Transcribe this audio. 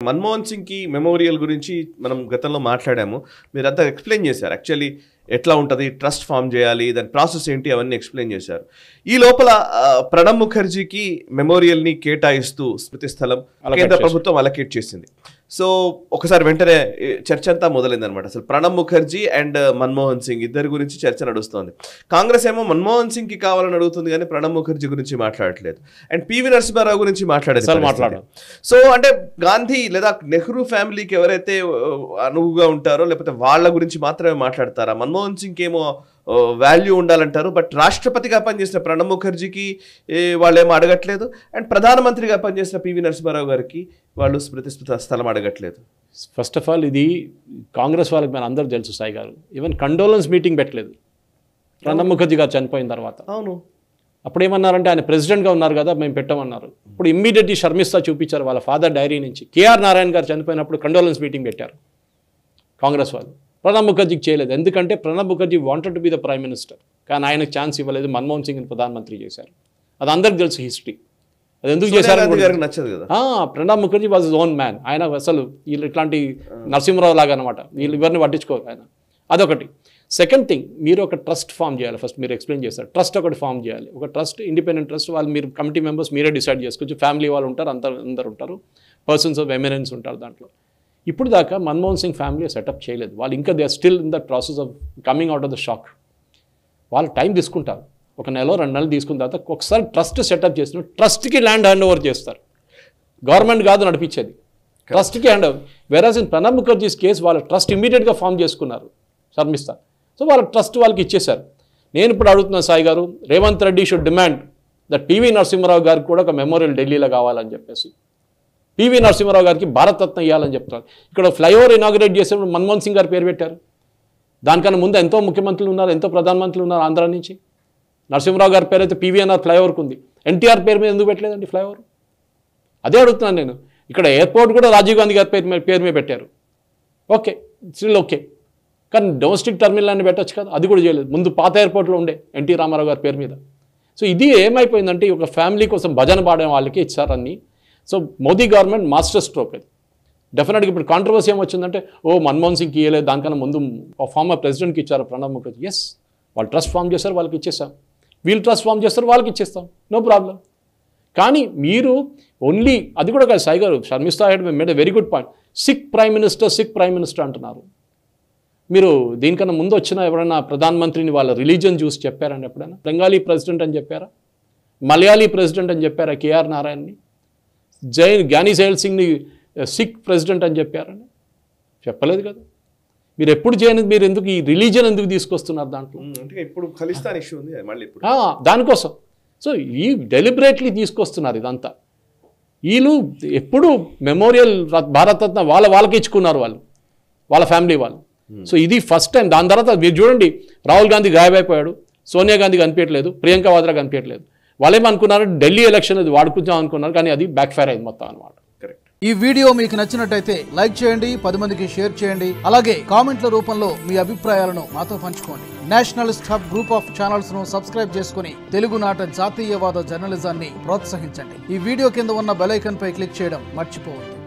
మన్మోహన్ సింగ్ కి మెమోరియల్ గురించి మనం గతంలో మాట్లాడాము. మీరంతా ఎక్స్ప్లెయిన్ చేశారు. యాక్చువల్లీ ఎట్లా ఉంటుంది, ట్రస్ట్ ఫామ్ చేయాలి, దాని ప్రాసెస్ ఏంటి, అవన్నీ ఎక్స్ప్లెయిన్ చేశారు. ఈ లోపల ప్రణబ్ ముఖర్జీకి మెమోరియల్ని కేటాయిస్తూ స్మృతి స్థలం కేంద్ర ప్రభుత్వం అలకేట్ చేసింది. సో ఒకసారి వెంటనే చర్చ అంతా మొదలైందనమాట. అసలు ప్రణబ్ ముఖర్జీ అండ్ మన్మోహన్ సింగ్ ఇద్దరి గురించి చర్చ నడుస్తుంది. కాంగ్రెస్ ఏమో మన్మోహన్ సింగ్ కి కావాలని అడుగుతుంది, కానీ ప్రణబ్ ముఖర్జీ గురించి మాట్లాడట్లేదు. అండ్ పివి నరసింహారావు గురించి మాట్లాడారు. సో అంటే గాంధీ లేదా నెహ్రూ ఫ్యామిలీకి ఎవరైతే అనువుగా ఉంటారో లేకపోతే వాళ్ళ గురించి మాత్రమే మాట్లాడతారా? మన్మోహన్ సింగ్ ఏమో వాల్యూ ఉండాలంటారు, బట్ రాష్ట్రపతిగా పనిచేసిన ప్రణబ్ ముఖర్జీకి వాళ్ళు ఏమో అడగట్లేదు. అండ్ ప్రధానమంత్రిగా పనిచేసిన పివి నరసింహారావు గారికి వాళ్ళు స్మృతి స్థలం అడగట్లేదు. ఫస్ట్ ఆఫ్ ఆల్ ఇది కాంగ్రెస్ వాళ్ళకి మన అందరూ తెలుసు సాయి గారు. ఈవెన్ కండోలెన్స్ మీటింగ్ పెట్టలేదు ప్రణబ్ ముఖర్జీ గారు చనిపోయిన తర్వాత. అవును, అప్పుడు ఏమన్నారంటే ఆయన ప్రెసిడెంట్గా ఉన్నారు కదా, మేము పెట్టమన్నారు. ఇప్పుడు ఇమ్మీడియట్లీ షర్మిస్తా చూపించారు వాళ్ళ ఫాదర్ డైరీ నుంచి. కేఆర్ నారాయణ గారు చనిపోయినప్పుడు కండోలెన్స్ మీటింగ్ పెట్టారు కాంగ్రెస్ వాళ్ళు. ప్రణబ్ ముఖర్జీకి చేయలేదు, ఎందుకంటే Pranab Mukherjee wanted to be the prime minister, కానీ ఆయనకు ఛాన్స్ ఇవ్వలేదు. మన్మోహన్ సింగ్ని ప్రధానమంత్రి చేశారు. అది అందరికి తెలుసు హిస్టరీ. అది ఎందుకు చేశారు నచ్చదు కదా. Pranab Mukherjee was own man. ఆయన అసలు వీళ్ళు ఇట్లాంటి నరసింహరావు లాగా అనమాట, వీళ్ళు ఎవరిని పట్టించుకోరు ఆయన. అదొకటి. సెకండ్ థింగ్, మీరు ఒక ట్రస్ట్ ఫామ్ చేయాలి. ఫస్ట్ మీరు ఎక్స్ప్లెయిన్ చేస్తారు. ట్రస్ట్ ఒకటి ఫామ్ చేయాలి. ఒక ట్రస్ట్, ఇండిపెండెంట్ ట్రస్ట్. వాళ్ళు మీరు కమిటీ మెంబర్స్ మీరే డిసైడ్ చేసుకోవచ్చు. ఫ్యామిలీ వాళ్ళు ఉంటారు, అందరు ఉంటారు, పర్సన్స్ ఆఫ్ ఎమినెన్స్ ఉంటారు దాంట్లో. ఇప్పుడు దాకా మన్మోహన్ సింగ్ ఫ్యామిలీ సెటప్ చేయలేదు. వాళ్ళు ఇంకా they are still in the process of coming out of the shock. వాళ్ళు టైం తీసుకుంటారు, 1 నెల 2 నెలలు తీసుకున్న తర్వాత ఒకసారి ట్రస్ట్ సెటప్ చేసిన ట్రస్ట్కి ల్యాండ్ హ్యాండ్ ఓవర్ చేస్తారు. గవర్నమెంట్ కాదు నడిపించేది, ట్రస్ట్కి hand over. Whereas in Pranab Mukherjee's case వాళ్ళ ట్రస్ట్ ఇమీడియట్గా ఫామ్ చేసుకున్నారు శర్మిస్తా. సో వాళ్ళ ట్రస్ట్ వాళ్ళకి ఇచ్చేశారు. నేను ఇప్పుడు అడుగుతున్నా సాయి గారు, Revanth Reddy should demand that PV Narasimharao గారికి కూడా ఒక మెమోరియల్ ఢిల్లీలో కావాలని చెప్పేసి, పివి నరసింహారావు గారికి భారతరత్న ఇవ్వాలని చెప్తున్నారు. ఇక్కడ ఫ్లైఓవర్ ఇనాగ్రేట్ చేసినప్పుడు మన్మోహన్ సింగ్ గారు పేరు పెట్టారు. దానికన్నా ముందు ఎంతో ముఖ్యమంత్రులు ఉన్నారు, ఎంతో ప్రధానమంత్రులు ఉన్నారు ఆంధ్ర నుంచి. నరసింహారావు గారి పేరు అయితే పివిఎన్ఆర్ ఫ్లైఓవర్కి ఉంది. ఎన్టీఆర్ పేరు మీద ఎందుకు పెట్టలేదండి ఫ్లైఓవర్? అదే అడుగుతున్నాను నేను. ఇక్కడ ఎయిర్పోర్ట్ కూడా రాజీవ్ గాంధీ గారి పేరు మీద పెట్టారు. ఓకే, స్టిల్ ఓకే, కానీ డొమెస్టిక్ టర్మినల్ అని పెట్టచ్చు కదా, అది కూడా చేయలేదు. ముందు పాత ఎయిర్పోర్ట్లో ఉండే ఎన్టీ రామారావు గారి పేరు మీద. సో ఇది ఏమైపోయిందంటే ఒక ఫ్యామిలీ కోసం భజన పాడే వాళ్ళకి ఇచ్చారు అన్ని. So Modi government master stroke అది. డెఫినెట్గా ఇప్పుడు కాంట్రవర్సీ ఏమొచ్చిందంటే, మన్మోహన్ సింగ్కి ఇవ్వలేదు, దానికన్నా ముందు ఫార్మర్ ప్రెసిడెంట్కి ఇచ్చారు ప్రణబ్ ముఖర్జీ. ఎస్, వాళ్ళు ట్రస్ట్ ఫామ్ చేస్తారు, వాళ్ళకి ఇచ్చేస్తాం. వీళ్ళు ట్రస్ట్ ఫామ్ చేస్తారు, వాళ్ళకి ఇచ్చేస్తాం, నో ప్రాబ్లం. కానీ మీరు ఓన్లీ అది కూడా కాదు సాయి గారు, Sharmistha had made a very good point. సిక్ ప్రైమ్ మినిస్టర్ అంటున్నారు. మీరు దీనికన్నా ముందు వచ్చిన ఎవరైనా ప్రధానమంత్రిని వాళ్ళ రిలీజన్ చూసి చెప్పారండి ఎప్పుడైనా? బెంగాలీ ప్రెసిడెంట్ అని చెప్పారా? మలయాళీ ప్రెసిడెంట్ అని చెప్పారా కేఆర్ నారాయణని? జ్ఞాని జైల్ సింగ్ని సిక్ ప్రెసిడెంట్ అని చెప్పారని చెప్పలేదు కదా. మీరు ఎప్పుడు చేయని, మీరు ఎందుకు ఈ రిలీజన్ ఎందుకు తీసుకొస్తున్నారు దాంట్లో? అంటే ఇప్పుడు ఖలిస్తాన్ ఇష్యూ ఉంది మళ్ళీ దానికోసం. సో ఈ డెలిబరేట్లీ తీసుకొస్తున్నారు ఇదంతా. వీళ్ళు ఎప్పుడు మెమోరియల్ భారతరత్న వాళ్ళకి ఇచ్చుకున్నారు వాళ్ళ ఫ్యామిలీ వాళ్ళు. సో ఇది ఫస్ట్ టైం. దాని తర్వాత మీరు చూడండి, రాహుల్ గాంధీ గాయమైపోయాడు, సోనియా గాంధీ కనిపించట్లేదు, ప్రియాంక వాద్రా కనిపించట్లేదు. వాళ్ళేమనుకున్నారు ఢిల్లీ ఎలక్షన్ అది వాడుకుందాం అనుకున్నారు, కానీ అది బ్యాక్ ఫైర్ అయింది మొత్తం అనమాట. ఈ వీడియో మీకు నచ్చినట్టయితే లైక్ చేయండి, 10 మందికి షేర్ చేయండి. అలాగే కామెంట్ల రూపంలో మీ అభిప్రాయాలను మాతో పంచుకోండి. Nationalist hub group of channels ను సబ్స్క్రైబ్ చేసుకుని తెలుగునాట జాతీయవాద జర్నలిజాన్ని ప్రోత్సహించండి. ఈ వీడియో కింద ఉన్న బెల్ ఐకాన్ పై క్లిక్ చేయడం మర్చిపోవద్దు.